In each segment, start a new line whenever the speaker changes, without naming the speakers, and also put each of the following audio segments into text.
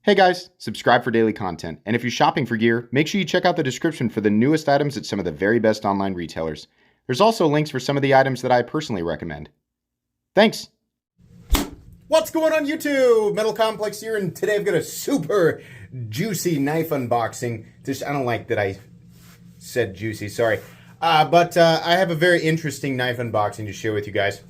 Hey guys, subscribe for daily content. And if you're shopping for gear, make sure you check out the description for the newest items at some of the very best online retailers. There's also links for some of the items that I personally recommend. Thanks! What's going on YouTube? Metal Complex here, and today I've got a super juicy knife unboxing. I don't like that I said juicy, sorry. But I have a very interesting knife unboxing to share with you guys.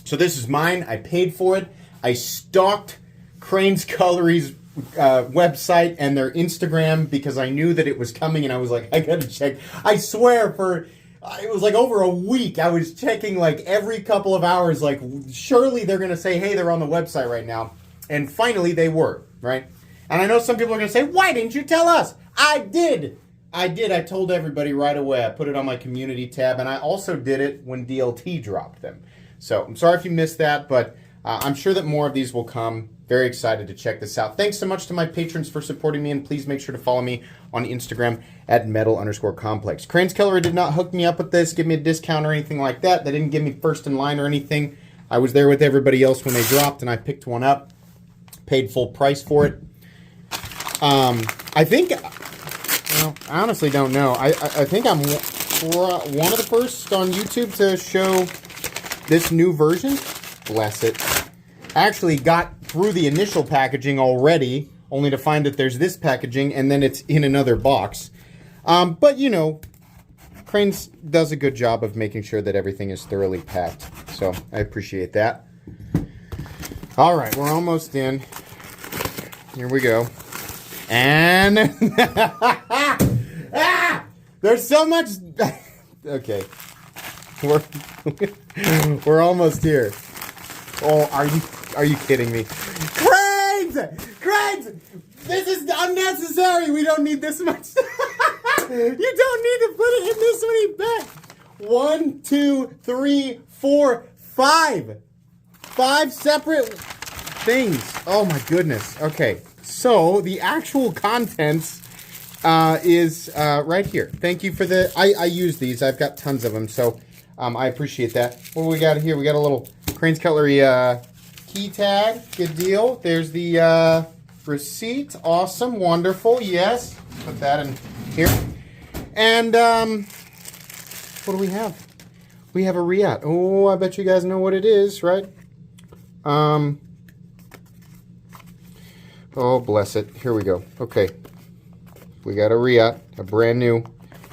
So this is mine. I paid for it. I stalked Crane's Cutlery's website and their Instagram because I knew that it was coming, and I was like, I gotta check. I swear it was like over a week I was checking like every couple of hours, like surely they're gonna say, hey, they're on the website right now. And finally they were, right? And I know some people are gonna say, why didn't you tell us? I did. I told everybody right away. I put it on my community tab, and I also did it when DLT dropped them. So I'm sorry if you missed that, but I'm sure that more of these will come. Very excited to check this out. Thanks so much to my patrons for supporting me, and please make sure to follow me on Instagram at metal_complex. Crane's Cutlery did not hook me up with this, give me a discount or anything like that. They didn't give me first in line or anything. I was there with everybody else when they dropped, and I picked one up, paid full price for it. I think, well, I honestly don't know. I think I'm one of the first on YouTube to show this new version. Bless it. I actually got through the initial packaging already, only to find that there's this packaging and then it's in another box. But you know, Crane's does a good job of making sure that everything is thoroughly packed. So I appreciate that. All right, we're almost in. Here we go. And there's so much. Okay, we're almost here. Oh, are you kidding me? Cranes! This is unnecessary! We don't need this much. You don't need to put it in this many bags. 1, 2, 3, 4, 5. 5 separate things. Oh my goodness. Okay, so the actual contents is right here. Thank you for the... I use these. I've got tons of them, so I appreciate that. What do we got here? We got a little Crane's Cutlery key tag. Good deal. There's the receipt. Awesome. Wonderful. Yes. Put that in here. And what do we have? We have a Reate. Oh, I bet you guys know what it is, right? Oh, bless it. Here we go. Okay. We got a Reate. A brand new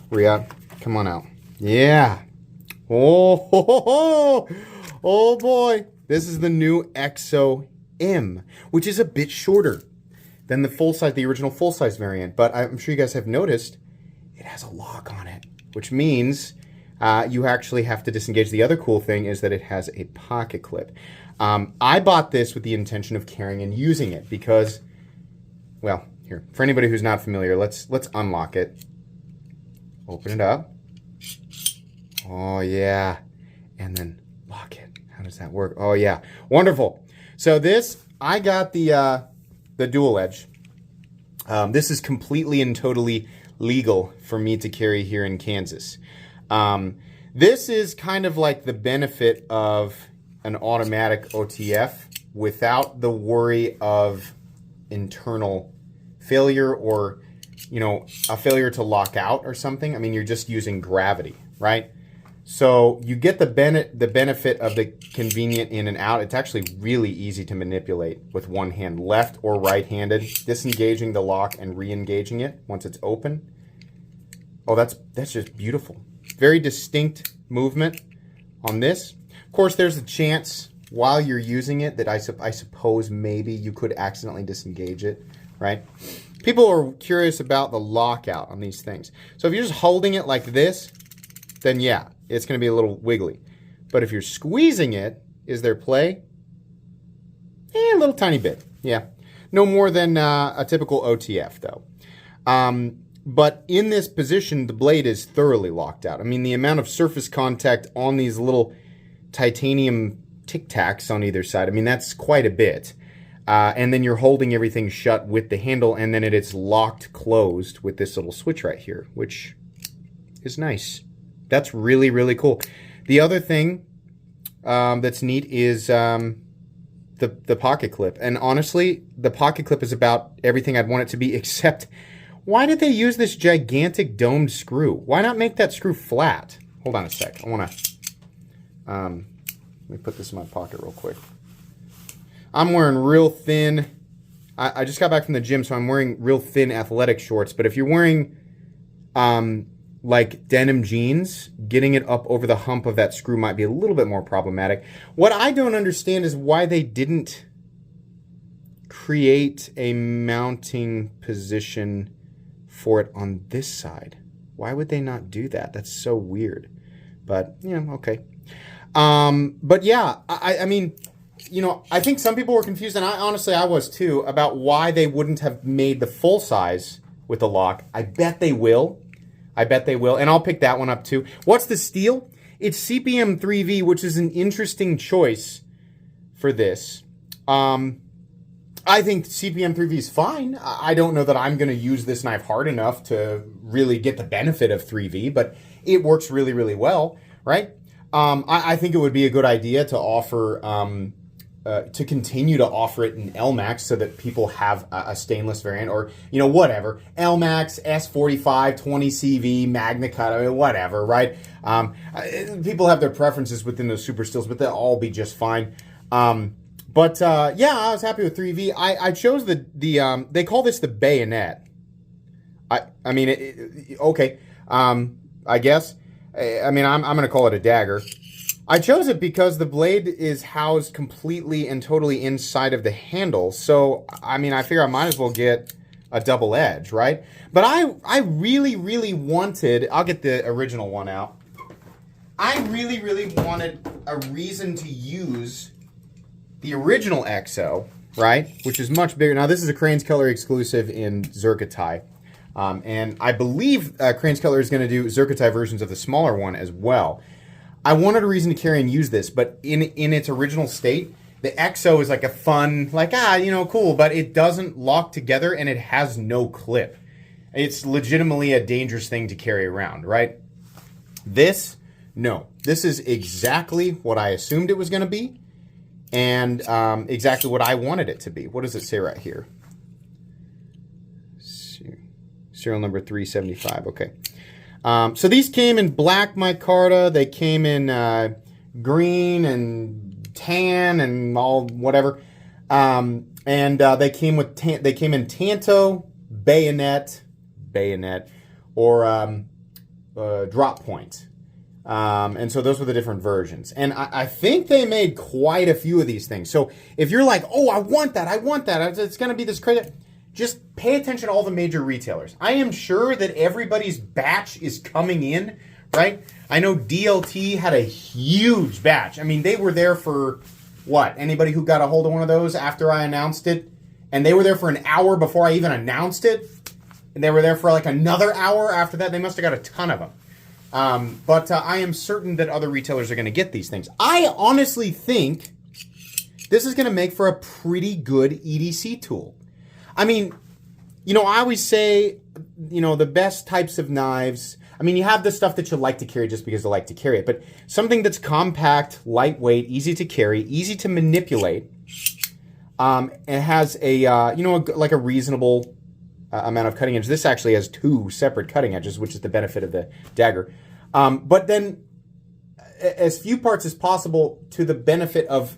Reate. Come on out. Yeah. Oh, oh boy. This is the new EXO-M, which is a bit shorter than the original full-size variant. But I'm sure you guys have noticed it has a lock on it, which means you actually have to disengage. The other cool thing is that it has a pocket clip. I bought this with the intention of carrying and using it because, well, here, for anybody who's not familiar, let's unlock it. Open it up. Oh, yeah. And then lock it. How does that work? Oh, yeah. Wonderful. So this, I got the dual edge. This is completely and totally legal for me to carry here in Kansas. This is kind of like the benefit of an automatic OTF without the worry of internal failure or, you know, a failure to lock out or something. I mean, you're just using gravity, right? So you get the benefit of the convenient in and out. It's actually really easy to manipulate with one hand, left or right-handed, disengaging the lock and re-engaging it once it's open. Oh, that's just beautiful. Very distinct movement on this. Of course, there's a chance while you're using it that I suppose maybe you could accidentally disengage it, right? People are curious about the lockout on these things. So if you're just holding it like this, then yeah, it's going to be a little wiggly. But if you're squeezing it, is there play? A little tiny bit, yeah. No more than a typical OTF, though. But in this position, the blade is thoroughly locked out. I mean, the amount of surface contact on these little titanium tic tacs on either side, I mean, that's quite a bit. And then you're holding everything shut with the handle, and then it's locked closed with this little switch right here, which is nice. That's really, really cool. The other thing that's neat is the pocket clip. And honestly, the pocket clip is about everything I'd want it to be, except why did they use this gigantic domed screw? Why not make that screw flat? Hold on a sec. I want to, let me put this in my pocket real quick. I'm wearing real thin, I just got back from the gym, so I'm wearing real thin athletic shorts. But if you're wearing like denim jeans, getting it up over the hump of that screw might be a little bit more problematic. What I don't understand is why they didn't create a mounting position for it on this side. Why would they not do that? That's so weird. But, yeah, okay. But yeah, I mean, you know, I think some people were confused, and I was too, about why they wouldn't have made the full size with the lock. I bet they will. I bet they will, and I'll pick that one up too. What's the steel? It's CPM 3V, which is an interesting choice for this. I think CPM 3V is fine. I don't know that I'm going to use this knife hard enough to really get the benefit of 3V, but it works really, really well, right? I think it would be a good idea to offer, to continue to offer it in LMAX so that people have a stainless variant, or, you know, whatever. LMAX, S45, 20CV, Magna Cut, I mean, whatever, right? People have their preferences within those super steels, but they'll all be just fine. But yeah, I was happy with 3V. I chose the they call this the bayonet. I mean, okay, I guess. I mean, I'm going to call it a dagger. I chose it because the blade is housed completely and totally inside of the handle. So, I mean, I figure I might as well get a double edge, right? But I really, really wanted, I'll get the original one out. I really, really wanted a reason to use the original EXO, right? Which is much bigger. Now, this is a Crane's Color exclusive in Zircotai. And I believe Crane's Color is going to do Zircotai versions of the smaller one as well. I wanted a reason to carry and use this, but in its original state, the EXO is like a fun, like, you know, cool, but it doesn't lock together and it has no clip. It's legitimately a dangerous thing to carry around, right? This, no. This is exactly what I assumed it was going to be, and exactly what I wanted it to be. What does it say right here? Serial number 375, okay. So these came in black micarta. They came in green and tan and all whatever. And they came in tanto, bayonet, or drop point. And so those were the different versions. And I think they made quite a few of these things. So if you're like, oh, I want that, it's going to be this crazy. Just pay attention to all the major retailers. I am sure that everybody's batch is coming in, right? I know DLT had a huge batch. I mean, they were there for, what? Anybody who got a hold of one of those after I announced it? And they were there for an hour before I even announced it. And they were there for like another hour after that. They must have got a ton of them. But I am certain that other retailers are going to get these things. I honestly think this is going to make for a pretty good EDC tool. I mean, you know, I always say, you know, the best types of knives, I mean, you have the stuff that you like to carry just because you like to carry it, but something that's compact, lightweight, easy to carry, easy to manipulate, and has a, you know, like a reasonable amount of cutting edge. This actually has 2 separate cutting edges, which is the benefit of the dagger. But then as few parts as possible to the benefit of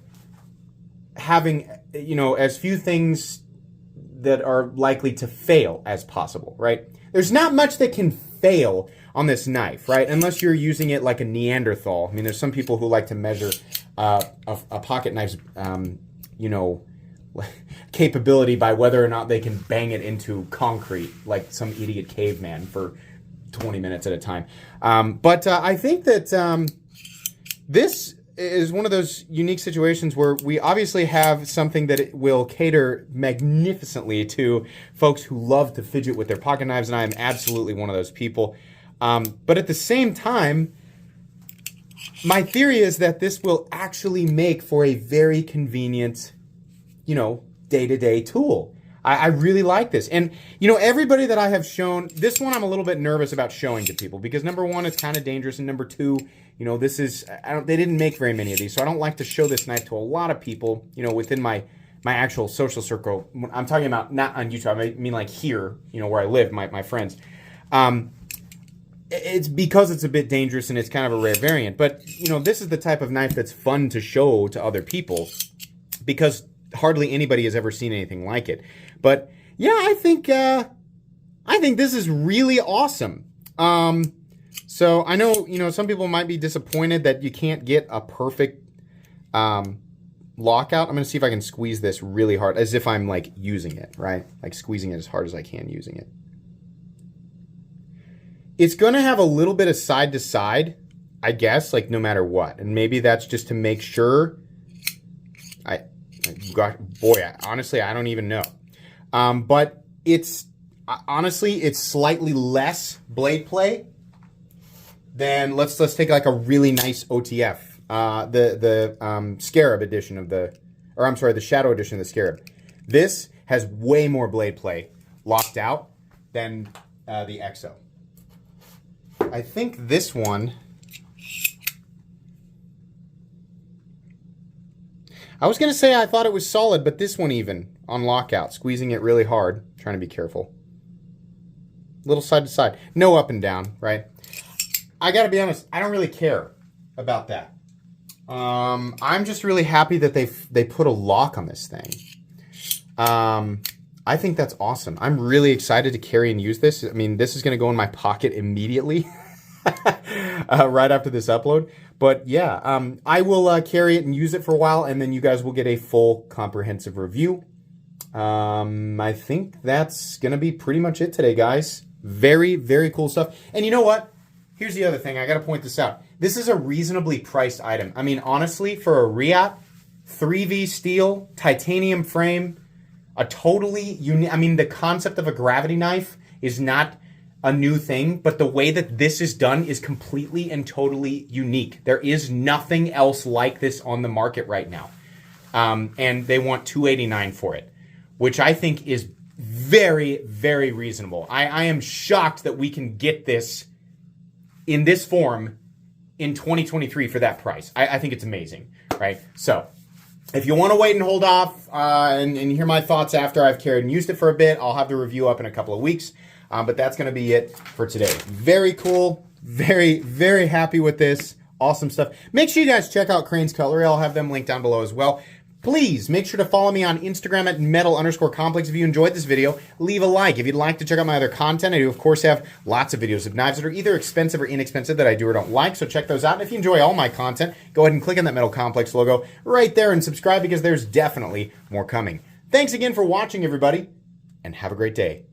having, you know, as few things that are likely to fail as possible, right? There's not much that can fail on this knife, right? Unless you're using it like a Neanderthal. I mean, there's some people who like to measure a pocket knife's, you know, capability by whether or not they can bang it into concrete like some idiot caveman for 20 minutes at a time. But I think that this is one of those unique situations where we obviously have something that will cater magnificently to folks who love to fidget with their pocket knives, and I am absolutely one of those people. But at the same time, my theory is that this will actually make for a very convenient, you know, day-to-day tool. I really like this. And, you know, everybody that I have shown, this one I'm a little bit nervous about showing to people because number one, it's kind of dangerous. And number two, you know, this is, they didn't make very many of these. So I don't like to show this knife to a lot of people, you know, within my actual social circle. I'm talking about not on YouTube. I mean like here, you know, where I live, my friends. It's because it's a bit dangerous and it's kind of a rare variant. But, you know, this is the type of knife that's fun to show to other people because hardly anybody has ever seen anything like it. But yeah, I think this is really awesome. So I know, you know, some people might be disappointed that you can't get a perfect lockout. I'm going to see if I can squeeze this really hard as if I'm like using it, right? Like squeezing it as hard as I can using it. It's going to have a little bit of side to side, I guess, like no matter what. And maybe that's just to make sure. Honestly, I don't even know. But it's, honestly, it's slightly less blade play than, let's take like a really nice OTF. The Scarab edition of the, or I'm sorry, the Shadow edition of the Scarab. This has way more blade play locked out than the EXO. I think this one, I was going to say I thought it was solid, but this one even, on lockout, squeezing it really hard, trying to be careful. Little side to side. No up and down, right? I got to be honest, I don't really care about that. I'm just really happy that they put a lock on this thing. I think that's awesome. I'm really excited to carry and use this. I mean, this is going to go in my pocket immediately right after this upload. But yeah, I will carry it and use it for a while, and then you guys will get a full comprehensive review. I think that's going to be pretty much it today, guys. Very, very cool stuff. And you know what? Here's the other thing. I got to point this out. This is a reasonably priced item. I mean, honestly, for a Reate 3V steel, titanium frame, a totally unique, I mean, the concept of a gravity knife is not a new thing, but the way that this is done is completely and totally unique. There is nothing else like this on the market right now. And they want $289 for it, which I think is very, very reasonable. I am shocked that we can get this in this form in 2023 for that price. I think it's amazing, right? So if you want to wait and hold off and hear my thoughts after I've carried and used it for a bit, I'll have the review up in a couple of weeks. But that's going to be it for today. Very cool. Very, very happy with this. Awesome stuff. Make sure you guys check out Crane's Cutlery. I'll have them linked down below as well. Please make sure to follow me on Instagram at metal_complex. If you enjoyed this video, leave a like. If you'd like to check out my other content, I do, of course, have lots of videos of knives that are either expensive or inexpensive that I do or don't like, so check those out. And if you enjoy all my content, go ahead and click on that Metal Complex logo right there and subscribe because there's definitely more coming. Thanks again for watching, everybody, and have a great day.